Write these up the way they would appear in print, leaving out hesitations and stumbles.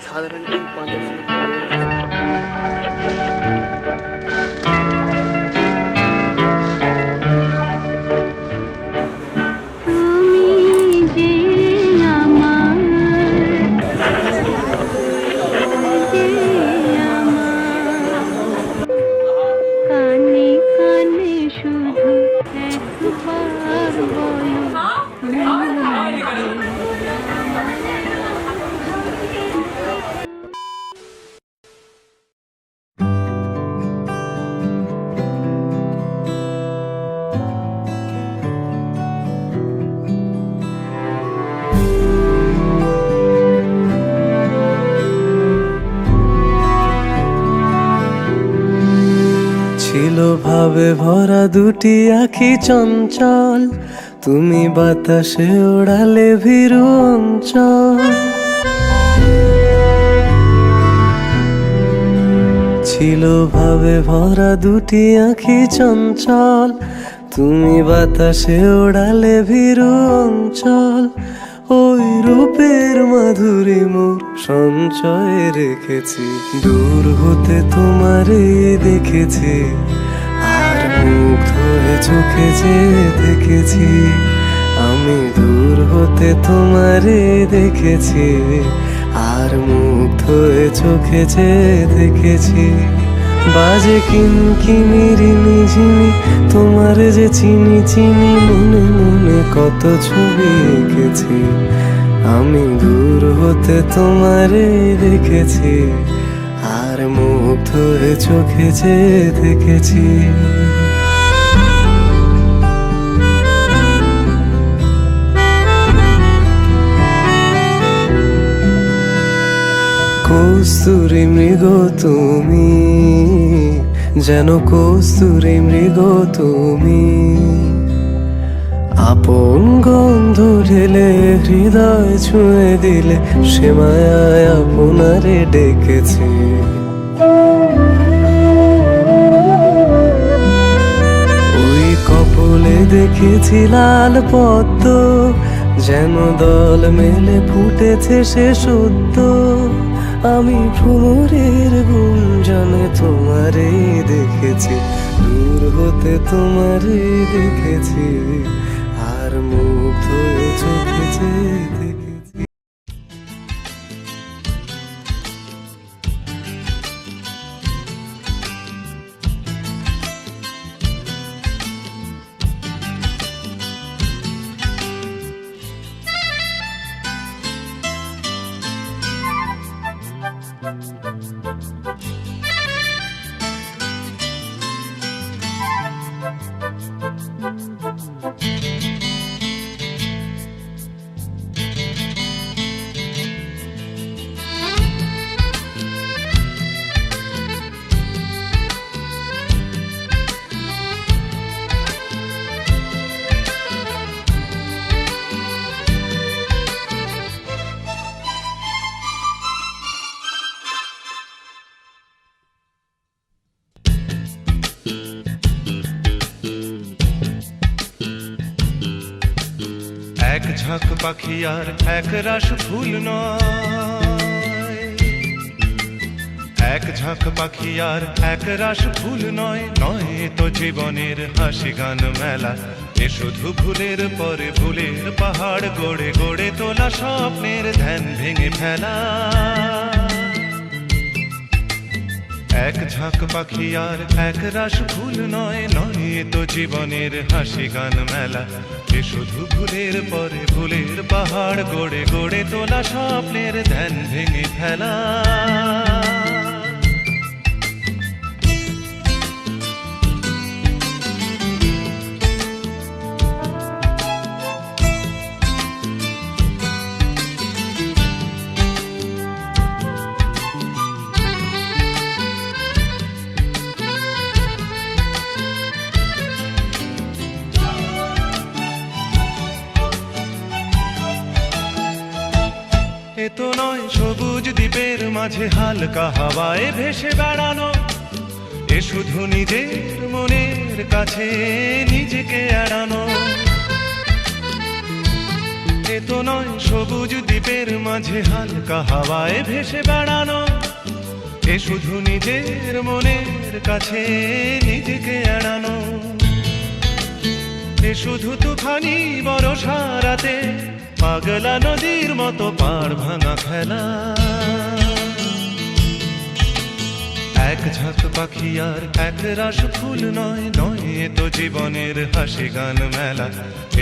সাধারণ এই পঞ্চাশ ছিল ভাবে ভরা দুটি আখি চঞ্চল, তুমি বাতাসে ওড়ালে ভীরু অঞ্চল। ছিল ভাবে ভরা দুটি আখি চঞ্চল, তুমি বাতাসে ওড়ালে ভীরু অঞ্চল। ওই রূপের মাধুরী মোর সঞ্চয়ে রেখেছি, দূর হতে তোমারে দেখেছি, আর মুগ্ধ হয়ে চোখে যে দেখেছি। আমি দূর হতে তোমারে দেখেছি, আর মুগ্ধ হয়ে চোখে যে দেখেছি। বাজে কিনকিনিরি নিঝিমি, তোমার যে চিনি চিনি, মনে মনে কত ছবি এঁকেছি। আমি দূর হতে তোমারে দেখেছি, আর মুগ্ধ হয়ে চোখে যে দেখেছি। কস্তুরী মৃগ তুমি, যেন কস্তুরী মৃগ তুমি। আপন গন্ধ ঢেলে হৃদয় ছুঁয়ে দিলে, সে মায়ায় আপনারে ডেকেছে। ওই কপলে দেখেছি লাল পদ্ম, যেন দল মেলে ফুটেছে সে সদ্য। আমি ভ্রমরের গুঞ্জনে তোমারে দেখেছি, দূর হতে তোমারে দেখেছি, আর মুগ্ধ হয়ে চোখে যে দেখেছি। এক ঝাঁক পাখি আর এক রাস ফুল নয়, এক ঝাঁক পাখি আর এক রাস ফুল নয়। নয় তো জীবনের হাসি গান মেলা, এ শুধু ভুলের পরে ভুলের পাহাড় গড়ে গড়ে তোলা স্বপ্নের ধ্যান ভেঙে ফেলা। এক ঝাঁক পাখি আর এক রাস ফুল নয়, নয় তো জীবনের হাসি গান মেলা, এ শুধু ভুলের পরে ভুলের পাহাড় গড়ে গড়ে তোলা স্বপ্নের ধ্যান ভেঙে ফেলা। এ তো নয় সবুজ দ্বীপের মাঝে হালকা হাওয়ায় ভেসে বেড়ানো, এ শুধু নিজের মনের কাছে নিজেকে এড়ানো। এ এ তো নয় সবুজ দ্বীপের মাঝে হালকা হাওয়ায় ভেসে বেড়ানো, এ শুধু নিজের মনের কাছে নিজেকে এড়ানো, এ শুধু তুফানি বরষা রাতে পাগলা নদীর মতো পাড় ভাঙা খেলা। এক ঝাঁক পাখি আর এক রাশ ফুল নয়, নয় এ তো জীবনের হাসি গান মেলা,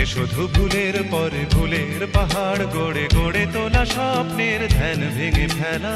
এ শুধু ভুলের পরে ভুলের পাহাড় গড়ে গড়ে তোলা স্বপ্নের ধ্যান ভেঙে ফেলা।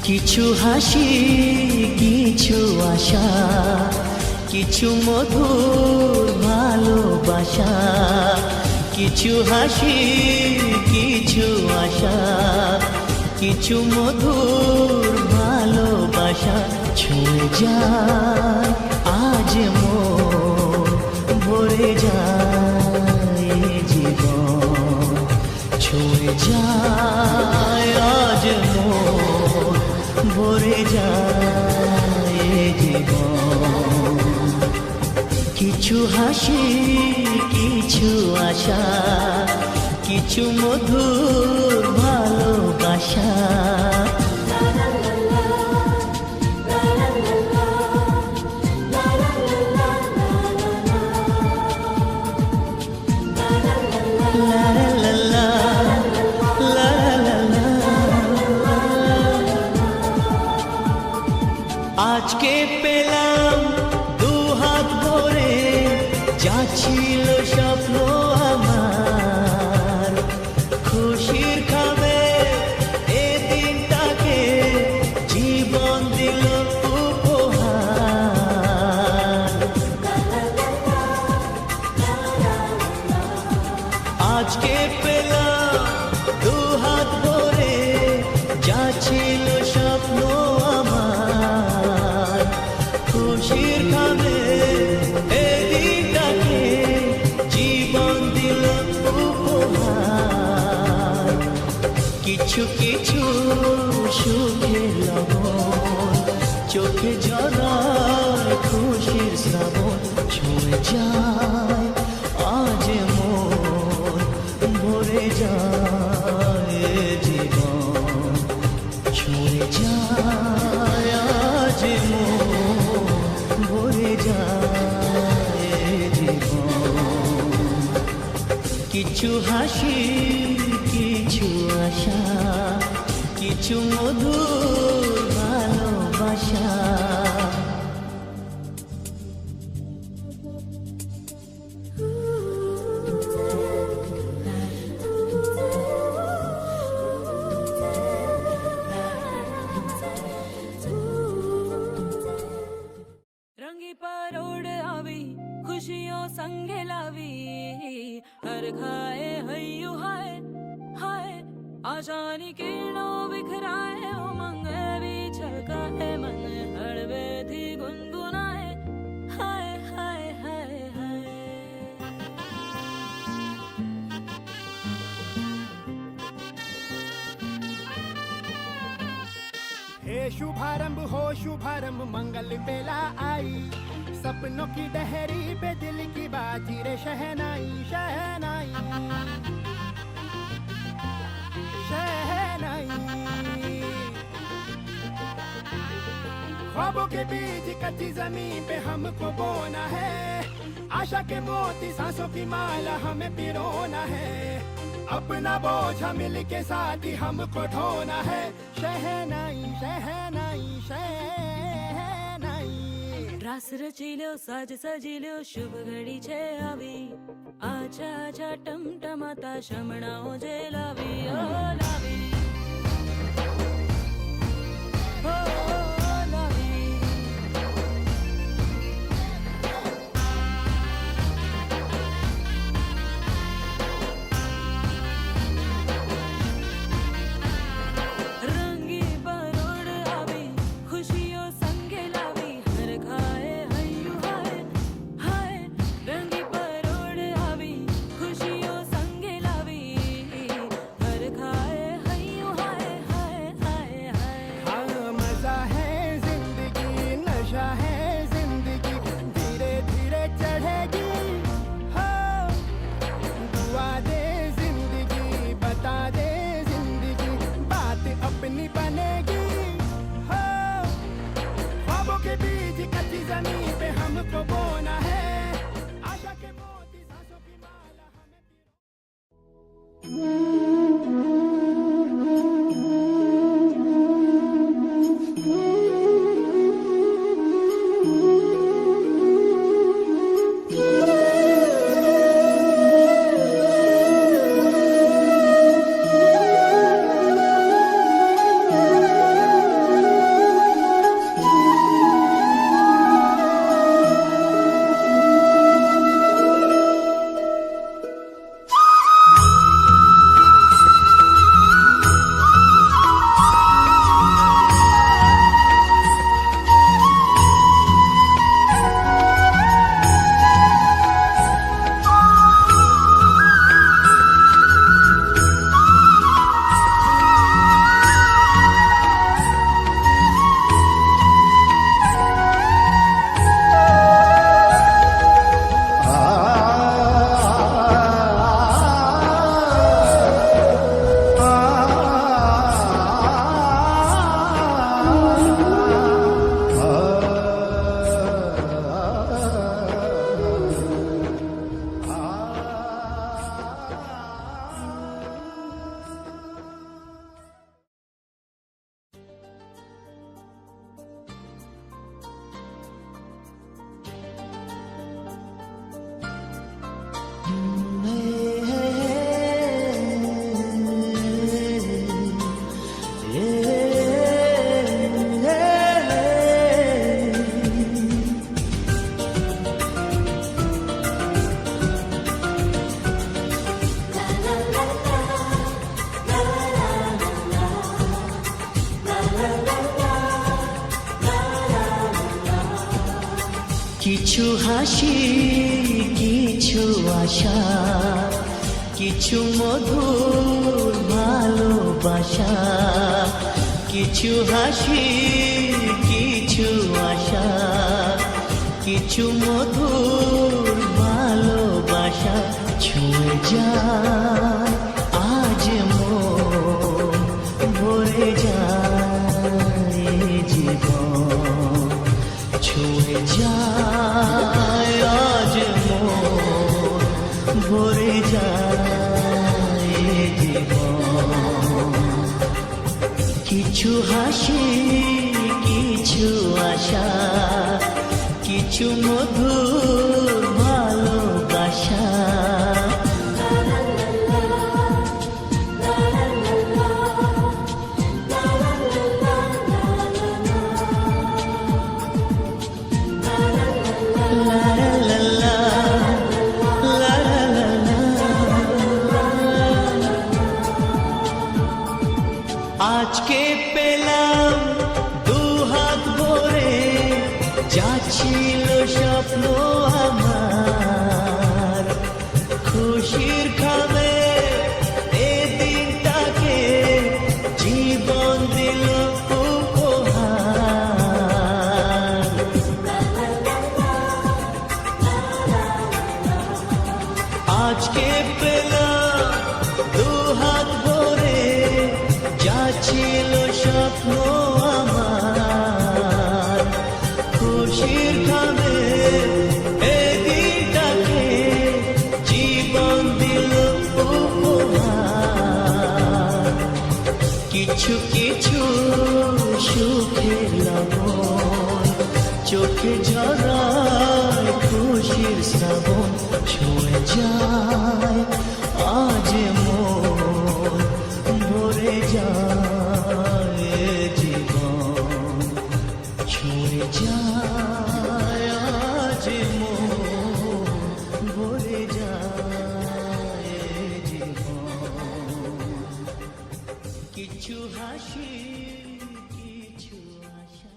কিছু হাসি, কিছু আশা, কিছু মধুর ভালোবাসা। কিছু হাসি, কিছু আশা, কিছু মধুর ভালোবাসা। ছুঁয়ে যায় আজ মন, ভরে যায় জীবন। ছুঁয়ে যায় আজ মন, ভরে যায় জীবন। কিছু হাসি, কিছু আশা, কিছু মধুর ভালোবাসা। আজকে পেলাম দু হাত ভরে, যা ছিল স্বপ্ন আমার। খুশির খাবে এ দিনটাকে, জীবন দিল উপহার। আজকে পেলাম দু হাত ভরে, যা ছিল স্বপ্ন আমার। খুশির খাবে এ দিনটাকে, জীবন দিল উপহার। কিছু কিছু সুখের লবণ, চোখে ঝরায় খুশির শ্রাবণ। ছুঁয়ে যায় আজ মন, ভরে যায় জীবন। ছুঁয়ে যায় আজ মন, ভরে যায় জীবন। কিছু হাসি, কিছু আশা, কিছু মধুর ভালোবাসা। रंगी परोड़ आवी खुशियों संगे लावी, हर खाए हयू हाय हाय। आशानी किरणों बिखराए उमंग भी छलकाए, मन हड़बे थी गुनगुनाए हाय हाय हाय हाय। हे शुभारंभ हो शुभारंभ, मंगल बेला आई। सपनों की डहरी पे दिल की बाजी रे शहनाई शहनाई शहनाई। ख्वाबों के बीज कच्ची जमीन पे हमको बोना है, आशा के मोती सांसों की माला हमें पिरोना है। अपना बोझा मिल के साथ ही हमको ढोना है। शहनाई शहनाई शहनाई। रास रचिलो साज सजिलो शुभ घड़ी छे आवी, आछा आछा टमटमाता शमणाओ जे लावी ओ लावी। কিছু হাসি কিছু আশা কিছু মধুর ভালোবাসা কিছু হাসি কিছু আশা কিছু মধুর ভালোবাসা ছুঁয়ে যায় আজ মন ভরে যায় জীবন ছুঁয়ে যায় আজ মন ভরে যায় জীবন কিছু হাসি কিছু আশা কিছু মধুর ভালোবাসা আজকে পেলাম দু হাত ভরে যাচ্ছিল স্বপ্ন আমার খুশির খাবে এ দিনটাকে জীবন দিল উপহার আজকে পেলাম দু হাত ভরে যাচ্ছিল স্বপ্ন আমার খুশির খাবে এদিনটাকে জীবন দিল উপহার কিছু কিছু সুখের লবণ চোখে ঝরায় খুশির শ্রাবণ ছুঁয়ে যায় আজ মন ভরে যায় জীবন ছুঁয়ে যায় আজ মন ভরে যায় জীবন কিছু হাসি কিছু আশা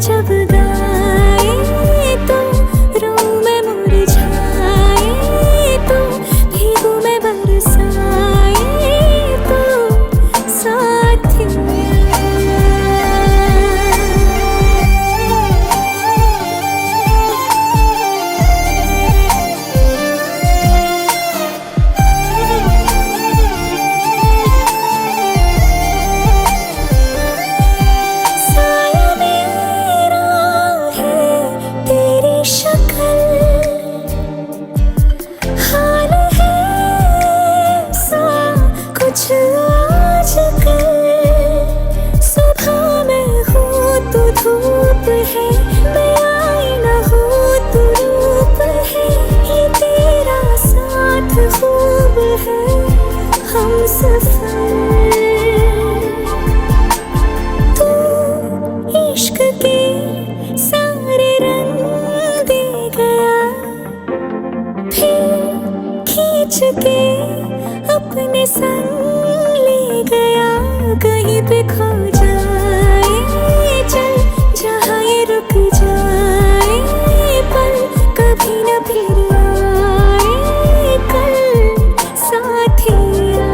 जब गाए तो रोऊं मैं मुरझाए तो भीगू मैं बरसाए तो साया मेरा है तेरी शक्ल, हाल है सा कुछ आजकल। सुबह मैं हूँ तो धूप है, मैं आईना हूँ तो रूप है। ये तेरा साथ खूब है, हम सफर। तू इश्क के सारे रंग दे गया, फिर खींच के अपने संग ले गया। कहीं पे खो जाए चल, जहाँ ये रुक जाए पल, कभी न फिर आए कल साथिया।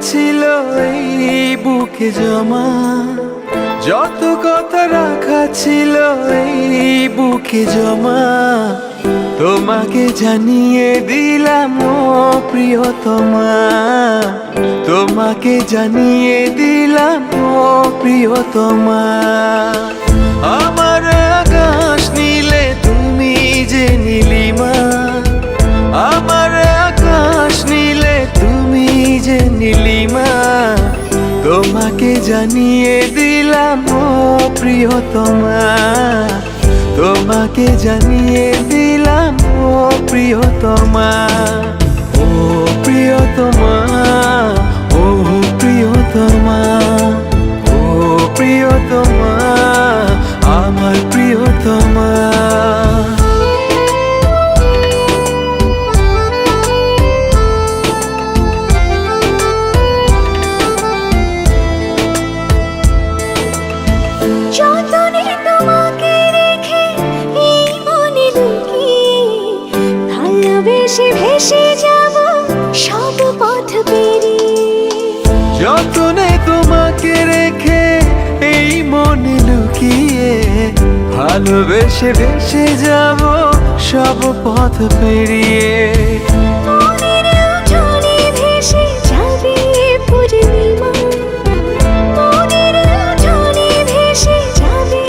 ছিল এই বুকে জমা, যত কথা রাখা ছিল এই বুকে জমা, তোমাকে জানিয়ে দিলাম ও প্রিয়তমা, তোমাকে জানিয়ে দিলাম ও প্রিয়তমা। আমার আকাশ নীলে তুমি যে নীলিমা, আমার আকাশ নীলে তুমি যে নীলিমা, তোমাকে জানিয়ে দিলাম ও প্রিয়তমা, তোমাকে জানিয়ে দিলাম ও প্রিয়তমা, ও প্রিয়তমা, ও প্রিয়তমা, ও প্রিয়তমা, আমার প্রিয়তমা। যতনে তোমাকে রেখে এই মনে লুকিয়ে, ভালোবেসে ভেসে যাব সব পথ পেরিয়ে। যতনে তোমাকে রেখে এই মনে লুকিয়ে, ভালোবেসে ভেসে যাব সব পথ পেরিয়ে। মনের উঠোনে ভেসে যাবে পূর্ণিমা, মনের উঠোনে ভেসে যাবে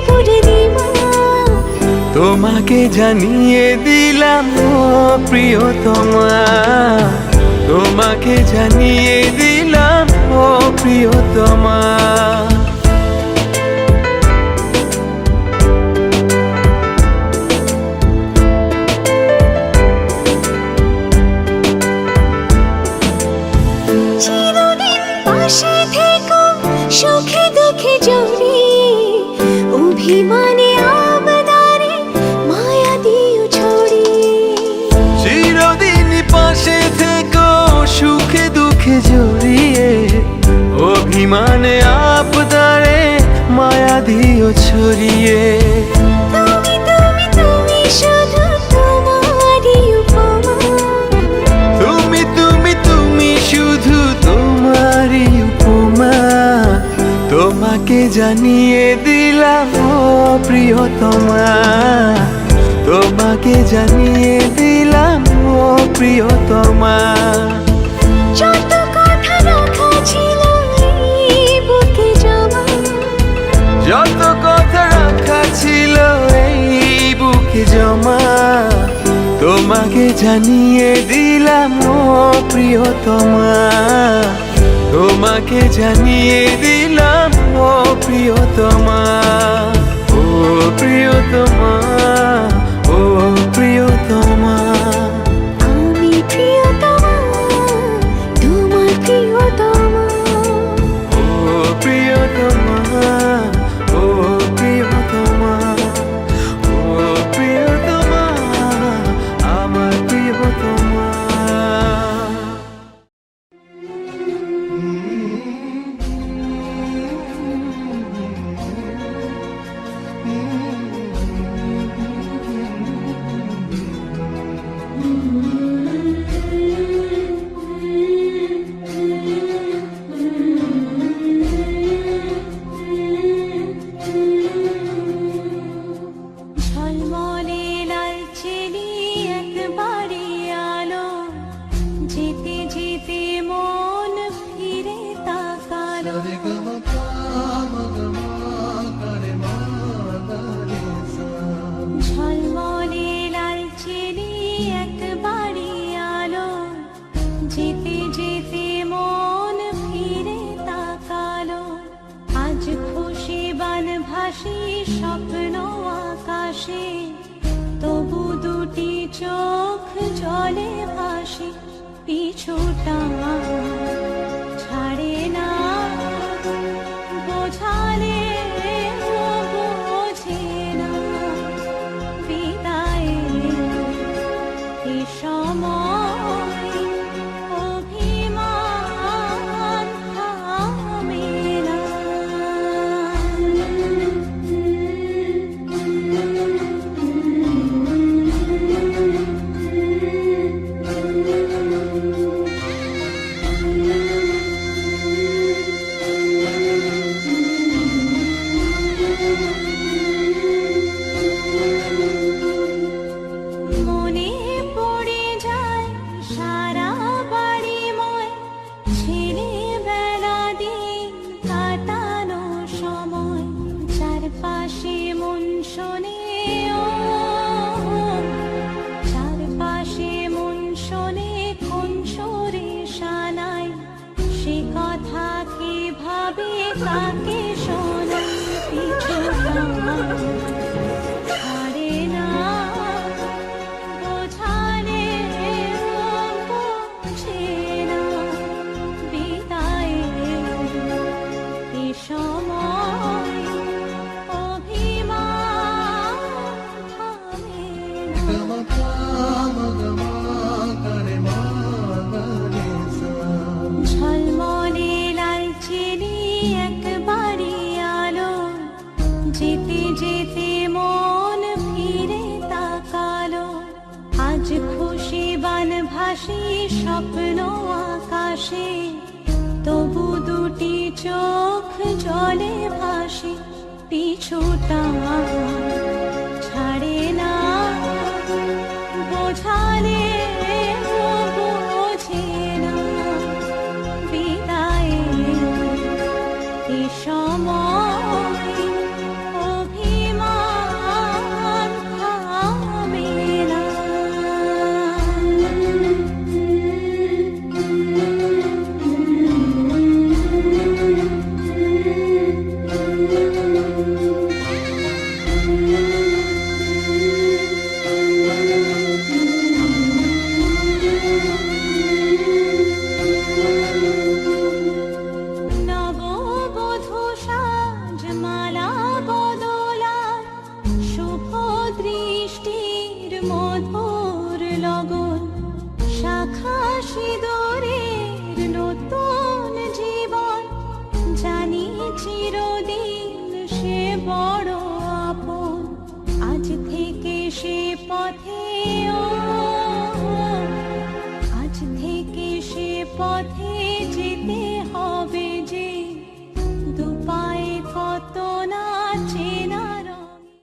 পূর্ণিমা, তোমাকে জানিয়ে দিলাম ও প্রিয়তমা, তোমাকে জানিয়ে দিলাম ও প্রিয়তমা। চিরদিন পাশে থেকো সুখে দুঃখে জড়িয়ে, অভিমানে আবদারে মায়া দিও ছড়িয়ে। চিরদিন পাশে থেকো সুখে দুঃখে জড়িয়ে, অভিমানে আপদারে মায়া দিও ছড়িয়ে। তুমি তুমি তুমি শুধু তোমারই উপমা, তুমি তুমি তুমি শুধু তোমারই উপমা, তোমাকে জানিয়ে দিলাম ও প্রিয়তমা, তোমাকে জানিয়ে দিলাম ও প্রিয়তমা। যত কথা রাখা ছিল এই বুকে জমা, যত কথা রাখা ছিল এই বুকে জমা, তোমাকে জানিয়ে দিলাম ও প্রিয়তমা, তোমাকে জানিয়ে দিলাম ও প্রিয়তমা, ও প্রিয়তমা, ও প্রিয়তমা। আমি প্রিয়তমা, তোমার প্রিয়তমা। ও প্রিয়তমা, ও প্রিয়তমা, ও প্রিয়তমা, আমার প্রিয়তমা। ঝলমলে লালচেলি একবারে আলো, যেতে যেতে মন ফিরে তাকালো। ঝলমলে লালচেলি একবারে আলো, যেতে যেতে মন ফিরে তাকালো। আজ খুশি বানভাসি স্বপ্ন আকাশে, তবু দুটি চোখ জলে ভাসে। পিছুটা ছাড়ে না, বোঝালে বোঝে না। বিদায়ের এ সময় অভিমান থামে না। কথা কিভাবে কাকে শোনাই পিছু ছাড়ে না বোঝালে বোঝে না বিদায়ের এ সময় অভিমান থামে না। ঝলমলে লালচেনে একবারই আলো যেতে যেতে মন ফিরে তাকালো আজ খুশি বান ভাসি স্বপ্ন আকাশে তবু দুটি চোখ জলে ভাসি পিছুটা ছাড়ে না বোঝালে বোঝে না এ সময় অভিমান থামে না। নববধূ সাজমালা বদলার শুভ দৃষ্টির মধুর লগন শাখা সিঁদুরের নতুন জীবন জানি চিরদিন সে বড় আপন আজ থেকে সে পথে আজ থেকে সে পথে যেতে হবে যে দুপায়ে কত না চেনা রঙে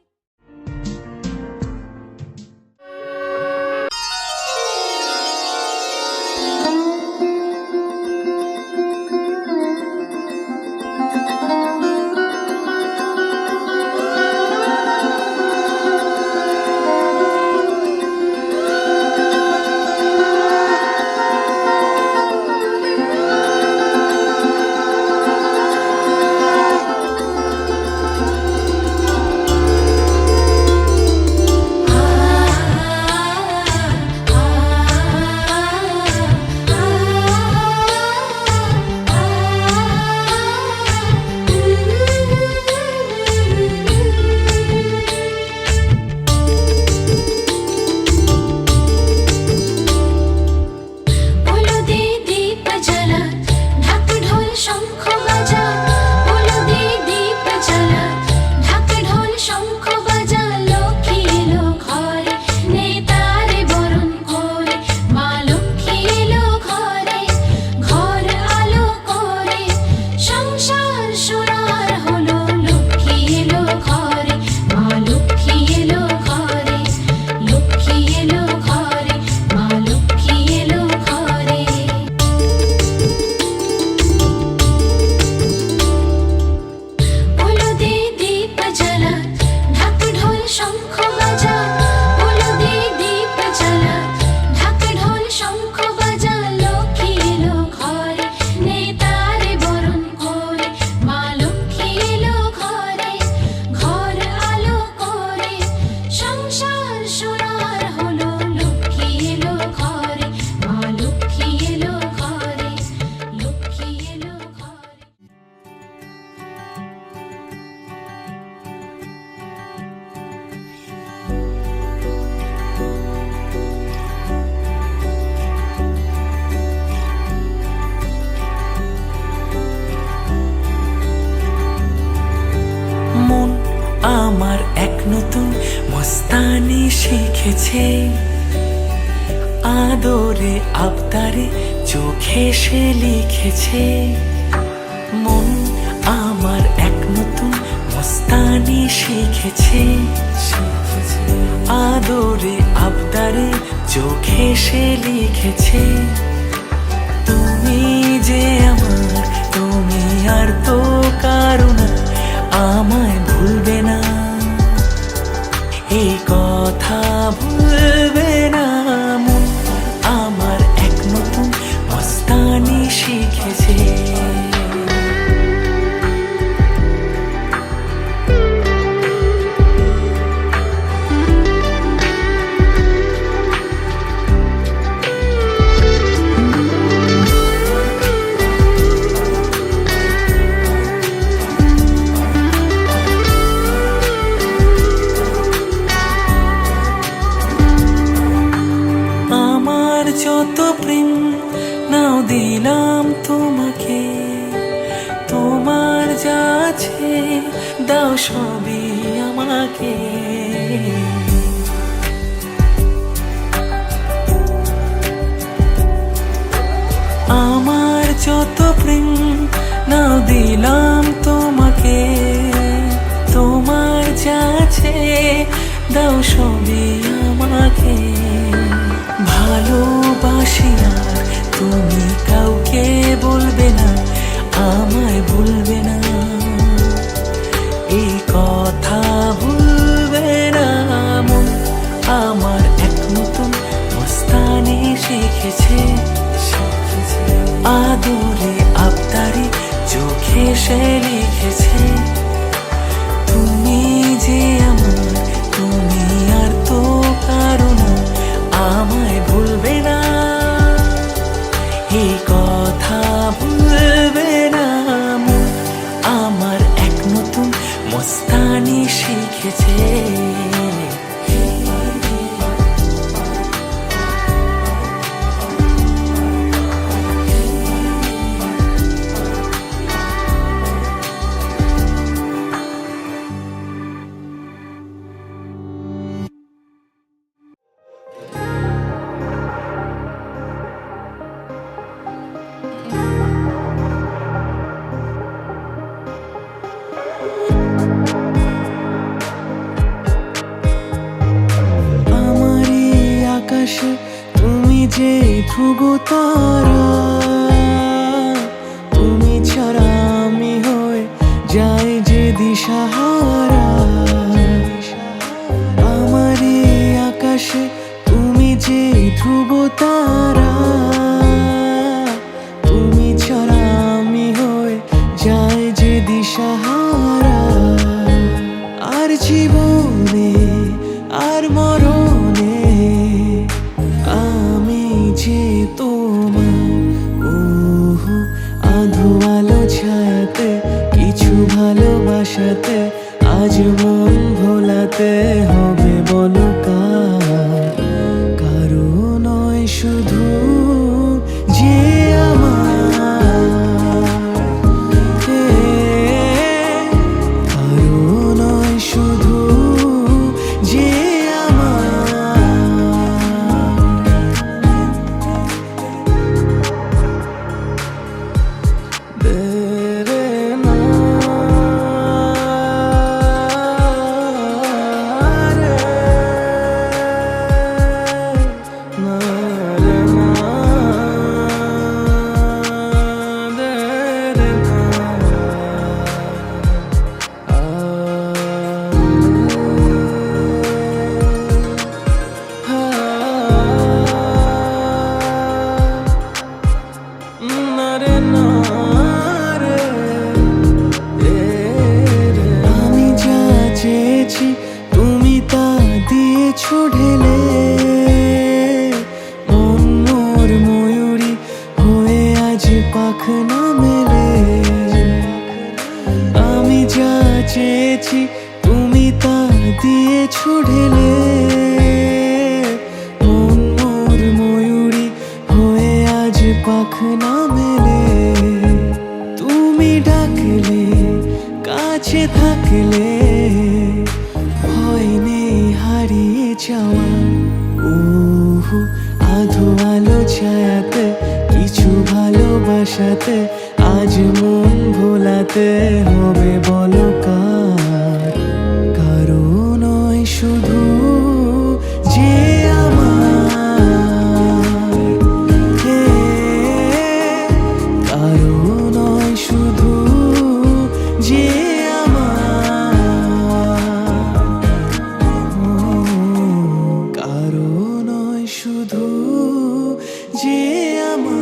মস্তানি শিখেছে আদরে আবদারে চোখে সে লিখেছে মন আমার এক নতুন মস্তানি শিখেছে আদরে আবদারে চোখে সে লিখেছে তুমি যে আমার তুমি আর তো কারো না আমায় ভুলবে না এই কথা ভুলবে না মন আমার এক নতুন মস্তানি শিখেছে আছে দাও সবই আমাকে। আমার যত প্রেম নাও দিলাম তোমাকে, তোমার যা আছে দাও সবই আমাকে। ভালোবাসি আর তুমি কাউকে বলবে না, আমায় ভুলবে না, এই কথা ভুলবে না মন আমার। এক নতুন মস্তানি শিখেছে, আদরে আবদারে চোখে সে লিখেছে। তুমি যে আমার, তুমি আর তো কারো না, আমায় ভুলবে না, এই কথা ভুলবে না মন আমার। এক নতুন মস্তানি শিখেছে। আকাশে তুমি যে ধ্রুব তারা, তুমি ছাড়া আমি হয়ে যাই যে দিশাহারা। আমার আকাশে তুমি যে ধ্রুব তারা, তুমি ছাড়া আমি হয়ে যাই যে দিশাহারা। আর জীবনে আর মরণে আমি যে তোমার। ওহো আধো আলো ছায়াতে কিছু ভালোবাসাতে আজ মন ভোলাতে হবে বলো কার। কারো নয় শুধু যে আমার, কারো নয় শুধু যে আমি যা চেয়েছি তুমি তা দিয়েছো ঢেলে। মন মোর ময়ূরী হয়ে আজ পাখনা মেলে। আমি যা চেয়েছি তুমি তা দিয়েছো ঢেলে। মন মোর ময়ূরী হয়ে আজ পাখনা মেলে। তুমি ডাকলে কাছে থাকলে ভয় নেই হারিয়ে যাওয়া। ওহো আধো আলো ছায়াতে কিছু ভালোবাসাতে আজ মন ভোলাতে হবে বলো কার। কারো নয় শুধু যে আমার, কারো নয় শুধু যে কারো নয় শুধু যে আমার।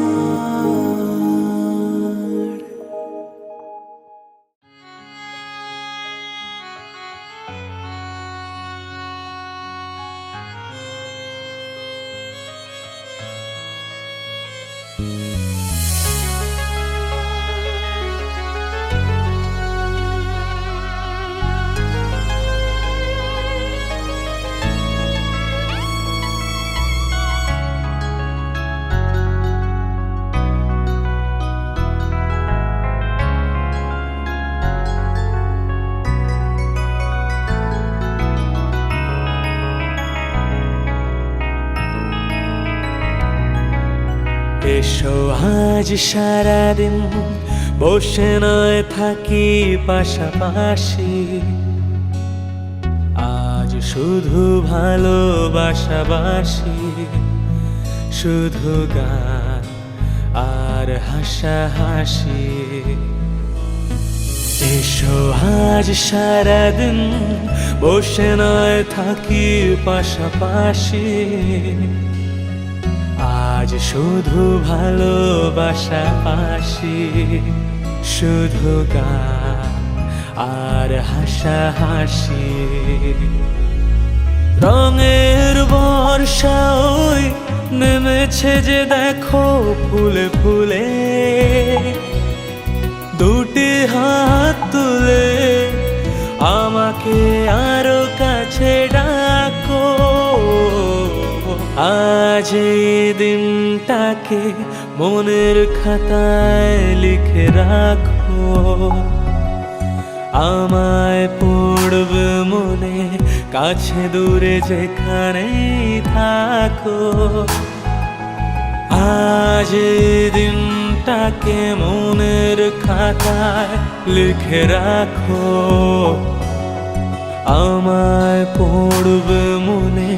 আজ সারাদিন বসে নয় থাকি পাশাপাশি, আজ শুধু ভালোবাসাবাসি, শুধু গান আর হাসাহাসি। এসো আজ সারাদিন বসে নয় থাকি পাশাপাশি, আজ শুধু ভালোবাসাবাসি, শুধু গান আর হাসাহাসি। রঙের বর্ষা ওই নেমেছে যে দেখো ফুলে ফুলে, দুটি হাত তুলে আমাকে আরো কাছে ডাকো। আজ এই দিনটাকে মনের খাতায় লিখে রাখো, আমায় পড়বে মনে কাছে দূরে যেখানেই থাকো। আজ এই দিনটাকে মনের খাতায় লিখে রাখো, আমায় পড়বে মনে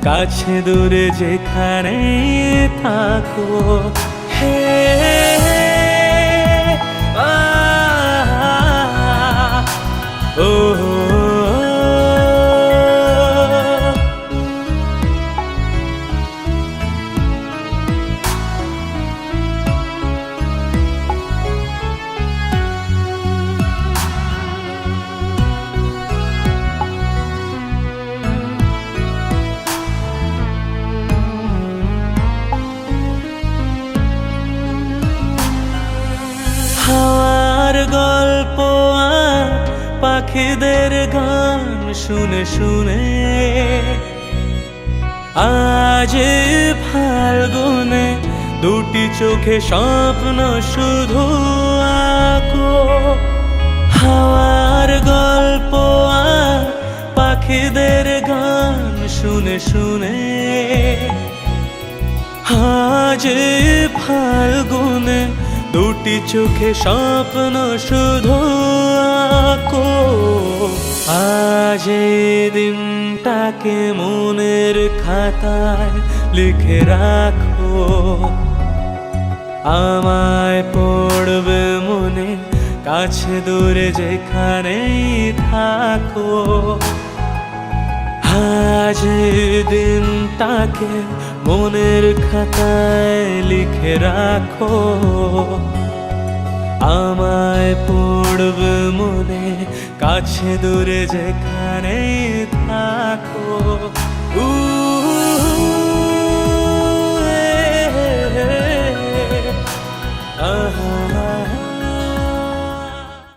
কাছে দূরে যেখানেই থাকো। হে ও হাওয়ার গল্প আর পাখিদের গান শুনে শুনে আজ ফাল্গুনে দুটি চোখে স্বপ্ন শুধু আঁকো। হাওয়ার গল্প আর পাখিদের গান শুনে শুনে আজ ফাল্গুনে দুটি চোখে স্বপ্ন শুধু আঁকো। আজ এই দিনটাকে মনের খাতায় লিখে রাখো, আমায় পড়বে মনে কাছে দূরে যেখানেই থাকো। আজ এই দিনটাকে মনের খাতায় লিখে রাখো, আমায় পড়বে মনে কাছে দূরে যেখানেই থাকো।